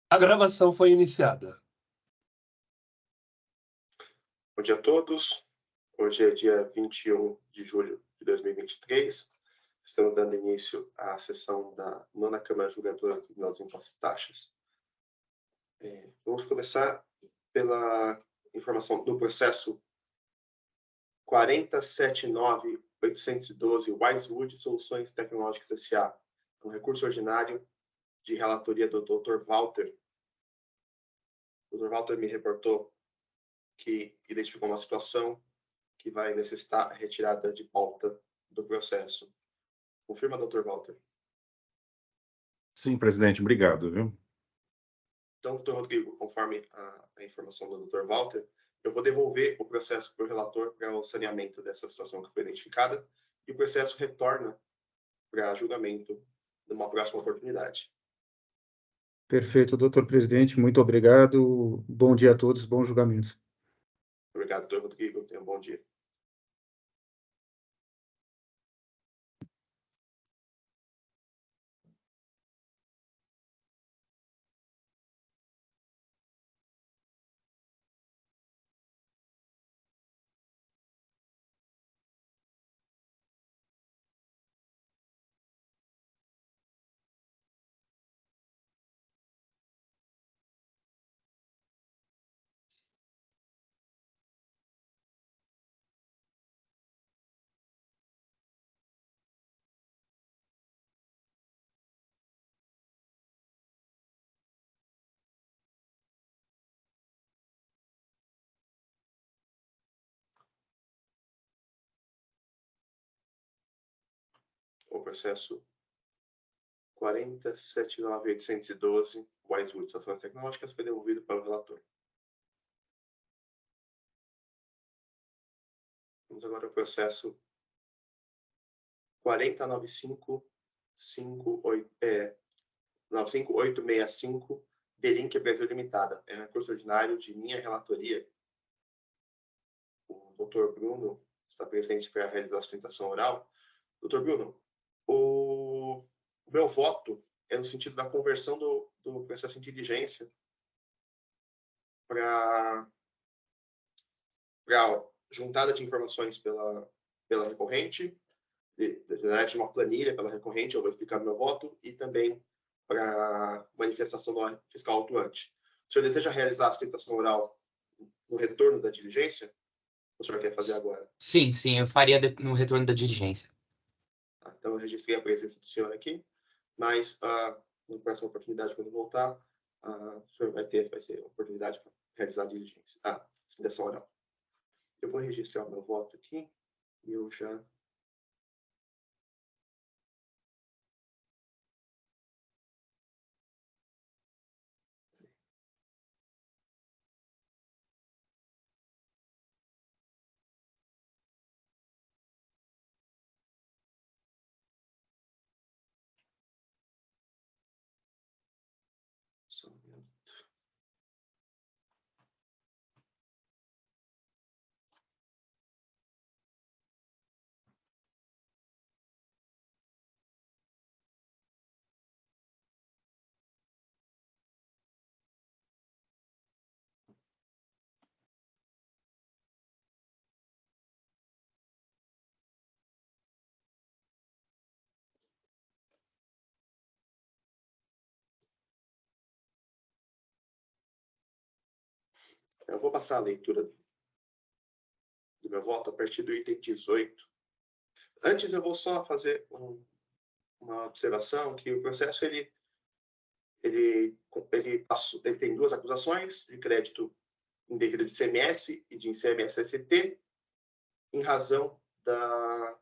A gravação foi iniciada. Bom dia a todos. Hoje é dia 21 de julho de 2023. Estamos dando início à sessão da 9ª Câmara Julgadora do Tribunal dos Impostos e Taxas. Vamos começar pela informação do processo 479.812 Wisewood Soluções Tecnológicas S.A. Um recurso ordinário de relatoria do Dr. Walter. O Dr. Walter me reportou que identificou uma situação que vai necessitar a retirada de pauta do processo. Confirma, Dr. Walter? Sim, presidente, obrigado, viu? Então, Dr. Rodrigo, conforme a informação do Dr. Walter, eu vou devolver o processo para o relator para o saneamento dessa situação que foi identificada e o processo retorna para julgamento numa próxima oportunidade. Perfeito, doutor presidente, muito obrigado. Bom dia a todos, bom julgamento. Obrigado, Dr. Rodrigo. Tenha um bom dia. O processo 479.812 Wisewood Soluções Tecnológicas foi devolvido para o relator. Vamos agora ao processo 4095865 Delink Brasil Limitada. É um recurso ordinário de minha relatoria. O Dr. Bruno está presente para realizar a sustentação oral. Dr. Bruno, o meu voto é no sentido da conversão do processo em diligência para juntada de informações pela recorrente, de uma planilha pela recorrente, eu vou explicar meu voto, e também para manifestação do fiscal autuante. O senhor deseja realizar a sustentação oral no retorno da diligência? O senhor quer fazer agora? Sim, eu faria no retorno da diligência. Então, eu registrei a presença do senhor aqui, mas na próxima oportunidade, quando voltar, o senhor vai ser a oportunidade para realizar a diligência, a sustentação oral. Eu vou registrar o meu voto aqui e eu já... Só um minuto. Eu vou passar a leitura do meu voto a partir do item 18. Antes, eu vou só fazer uma observação, que o processo ele tem duas acusações de crédito indevido de ICMS e de ICMS-ST, em razão da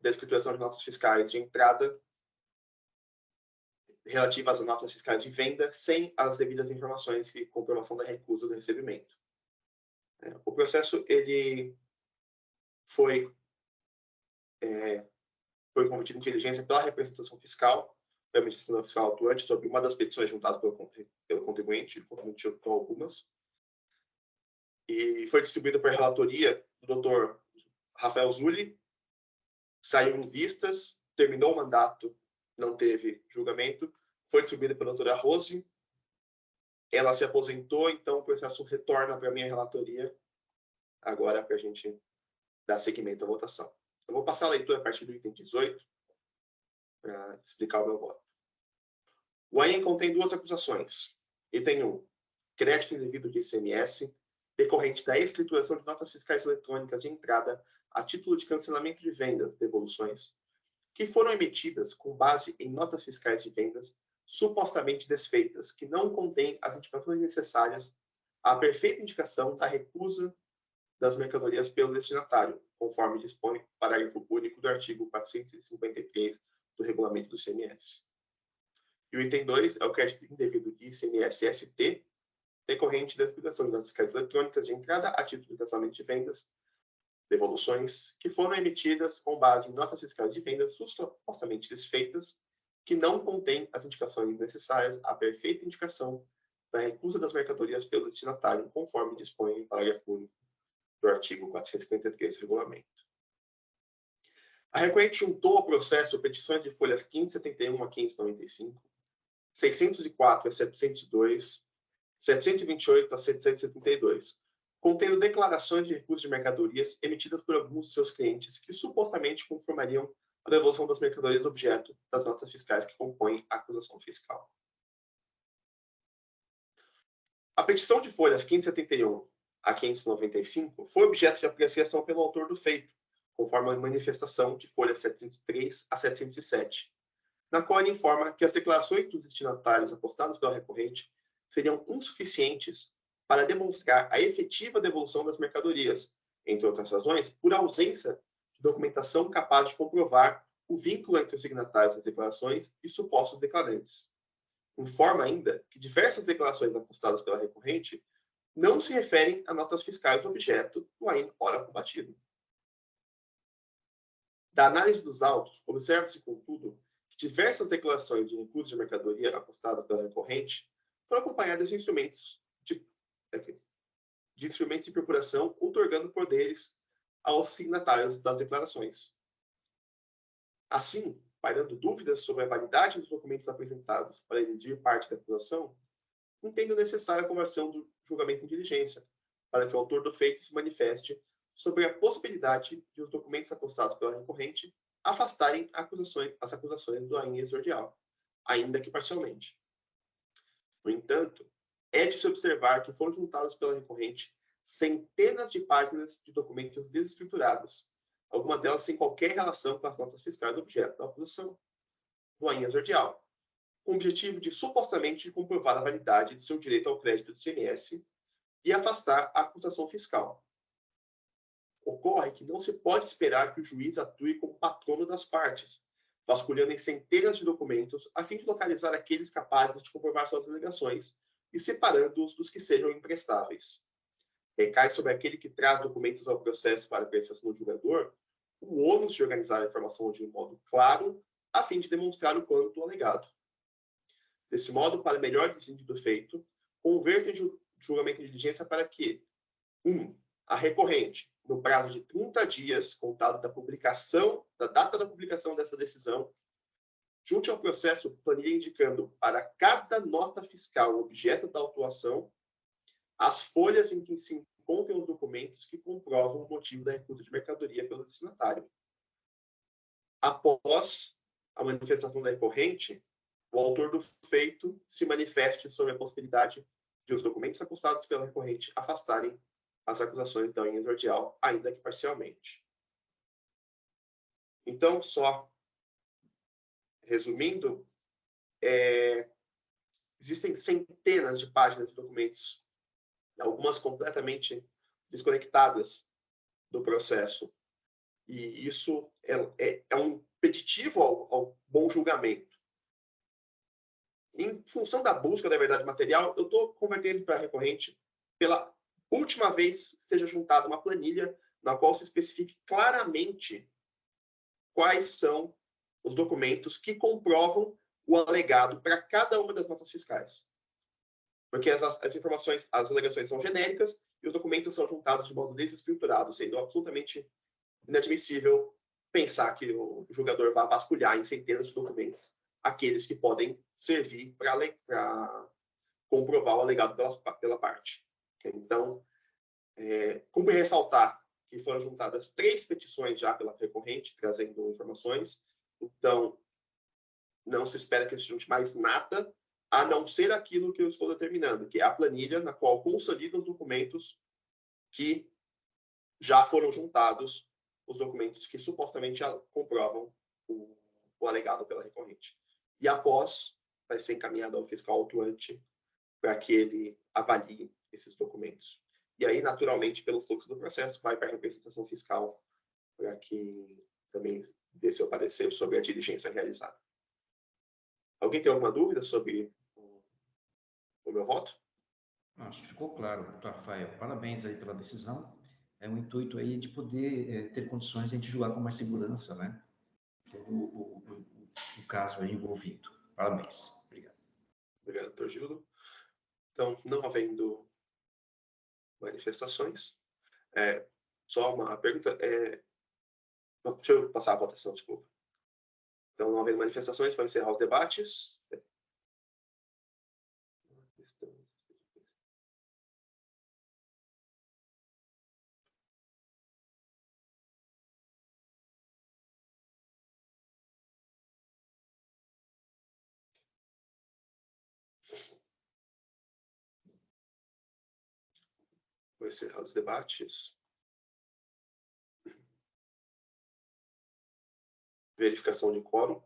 escrituração de notas fiscais de entrada relativas a notas fiscais de venda, sem as devidas informações de comprovação da recusa do recebimento. O processo ele foi cometido em diligência pela representação fiscal, pela representação fiscal atuante, sobre uma das petições juntadas pelo contribuinte. O contribuinte juntou algumas, e foi distribuída por relatoria do Dr. Rafael Zulli, saiu em vistas, terminou o mandato, não teve julgamento, foi distribuída pela doutora Rose. Ela se aposentou, então o processo retorna para a minha relatoria, agora para a gente dar seguimento à votação. Eu vou passar a leitura a partir do item 18, para explicar o meu voto. O AIM contém duas acusações. Item 1, crédito indevido de ICMS, decorrente da escrituração de notas fiscais eletrônicas de entrada a título de cancelamento de vendas, devoluções, que foram emitidas com base em notas fiscais de vendas supostamente desfeitas, que não contêm as indicações necessárias à perfeita indicação da recusa das mercadorias pelo destinatário, conforme dispõe o parágrafo único do artigo 453 do regulamento do ICMS. E o item 2 é o crédito indevido de ICMS-ST, decorrente da exploração de notas fiscais eletrônicas de entrada a título de cancelamento de vendas, devoluções, que foram emitidas com base em notas fiscais de vendas supostamente desfeitas, que não contêm as indicações necessárias à perfeita indicação da recusa das mercadorias pelo destinatário, conforme dispõe o parágrafo único do artigo 453 do regulamento. A recorrente juntou ao processo petições de folhas 571 a 595, 604 a 702, 728 a 772, contendo declarações de recusa de mercadorias emitidas por alguns de seus clientes que supostamente conformariam a devolução das mercadorias objeto das notas fiscais que compõem a acusação fiscal. A petição de folhas 571 a 595 foi objeto de apreciação pelo autor do feito, conforme a manifestação de folhas 703 a 707, na qual ele informa que as declarações dos destinatários apostadas pela recorrente seriam insuficientes para demonstrar a efetiva devolução das mercadorias, entre outras razões, por ausência de documentação capaz de comprovar o vínculo entre os signatários das declarações e supostos declarantes. Informa ainda que diversas declarações apostadas pela recorrente não se referem a notas fiscais objeto do AIM ora combatido. Da análise dos autos, observa-se, contudo, que diversas declarações de recusa de mercadoria apostadas pela recorrente foram acompanhadas de instrumentos de procuração, outorgando poderes aos signatários das declarações. Assim, pairando dúvidas sobre a validade dos documentos apresentados para exigir parte da acusação, entendo necessária a conversão do julgamento em diligência, para que o autor do feito se manifeste sobre a possibilidade de os documentos apostados pela recorrente afastarem as acusações do AIM exordial, ainda que parcialmente. No entanto, é de se observar que foram juntadas pela recorrente centenas de páginas de documentos desestruturados, algumas delas sem qualquer relação com as notas fiscais do objeto da acusação do AIM exordial, com o objetivo de supostamente comprovar a validade de seu direito ao crédito do ICMS e afastar a acusação fiscal. Ocorre que não se pode esperar que o juiz atue como patrono das partes, vasculhando em centenas de documentos a fim de localizar aqueles capazes de comprovar suas alegações e separando-os dos que sejam imprestáveis. Recai sobre aquele que traz documentos ao processo para apreciação do julgador o ônus de organizar a informação de um modo claro, a fim de demonstrar o quanto alegado. Desse modo, para melhor desígnio do feito, converto em julgamento de diligência para que 1. A recorrente, no prazo de 30 dias, contado da data da publicação dessa decisão, junte ao processo planilha indicando para cada nota fiscal objeto da autuação as folhas em que se encontram os documentos que comprovam o motivo da recusa de mercadoria pelo destinatário. Após a manifestação da recorrente, o autor do feito se manifeste sobre a possibilidade de os documentos apostados pela recorrente afastarem as acusações da AIM exordial, ainda que parcialmente. Então, só resumindo, existem centenas de páginas de documentos, algumas completamente desconectadas do processo. E isso é um impeditivo ao bom julgamento. Em função da busca da verdade material, eu estou convertendo para a recorrente pela última vez que seja juntada uma planilha na qual se especifique claramente quais são os documentos que comprovam o alegado para cada uma das notas fiscais. Porque as informações, as alegações são genéricas e os documentos são juntados de modo desestruturado, sendo absolutamente inadmissível pensar que o julgador vá vasculhar em centenas de documentos aqueles que podem servir para comprovar o alegado pela parte. Então, cumpre ressaltar que foram juntadas 3 petições já pela recorrente, trazendo informações. Então, não se espera que se junte mais nada, a não ser aquilo que eu estou determinando, que é a planilha na qual consolidam os documentos que já foram juntados, os documentos que supostamente comprovam o alegado pela recorrente. E após, vai ser encaminhado ao fiscal autuante para que ele avalie esses documentos. E aí, naturalmente, pelo fluxo do processo, vai para a representação fiscal para que também dê seu parecer sobre a diligência realizada. Alguém tem alguma dúvida sobre o meu voto? Acho que ficou claro, doutor Rafael. Parabéns aí pela decisão. É um intuito aí de poder ter condições de a gente julgar com mais segurança, né? O caso aí envolvido. Parabéns. Obrigado. Obrigado, doutor Gildo. Então, não havendo manifestações, só uma pergunta. Não, deixa eu passar a votação, desculpa. Então, não havendo manifestações, vou encerrar os debates. Vou encerrar os debates. Verificação de quórum.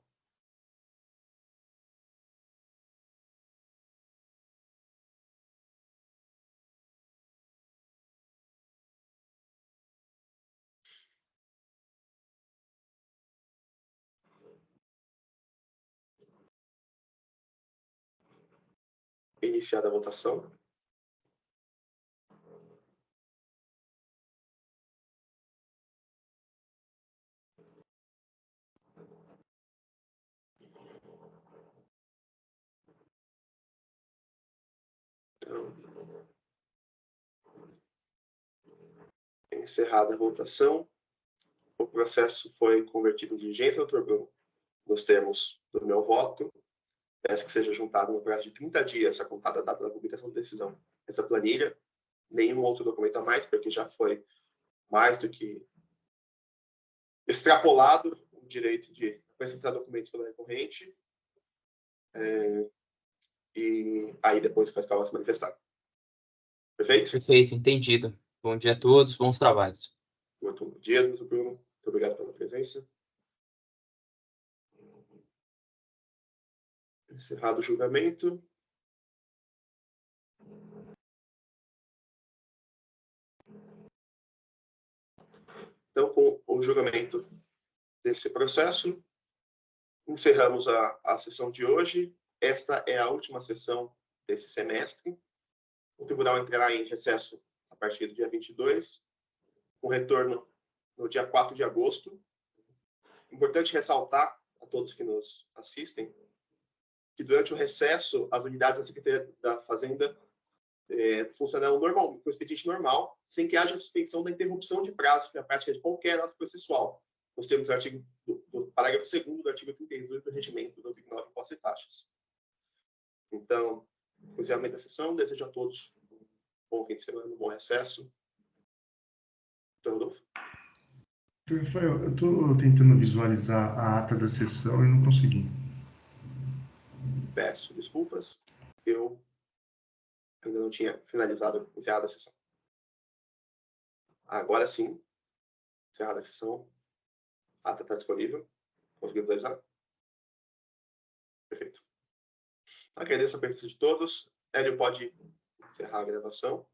Iniciada a votação. Então, encerrada a votação, o processo foi convertido em diligência, doutor Bruno, nos termos do meu voto. Peço que seja juntado no prazo de 30 dias, a contar da data da publicação da decisão, essa planilha, nenhum outro documento a mais, porque já foi mais do que extrapolado o direito de apresentar documentos pela recorrente. E aí depois o fiscal vai se manifestar. Perfeito? Perfeito, entendido. Bom dia a todos, bons trabalhos. Muito bom dia, doutor Bruno. Muito obrigado pela presença. Encerrado o julgamento. Então, com o julgamento desse processo, encerramos a sessão de hoje. Esta é a última sessão desse semestre. O tribunal entrará em recesso a partir do dia 22, com retorno no dia 4 de agosto. Importante ressaltar a todos que nos assistem que durante o recesso, as unidades da Secretaria da Fazenda funcionarão normal, com o expediente normal, sem que haja suspensão da interrupção de prazo para a prática de qualquer ato processual. Nós temos o artigo do parágrafo 2º do artigo 32 do regimento do Tribunal de Impostos e Taxas. Então, o encerramento da sessão, desejo a todos um bom fim de semana, um bom recesso. Doutor Rodolfo? Doutor Rafael, eu estou tentando visualizar a ata da sessão e não consegui. Peço desculpas, eu ainda não tinha encerrado a sessão. Agora sim, encerrada a sessão, a ata está disponível. Conseguiu visualizar? Perfeito. Agradeço a presença de todos. Hélio pode encerrar a gravação.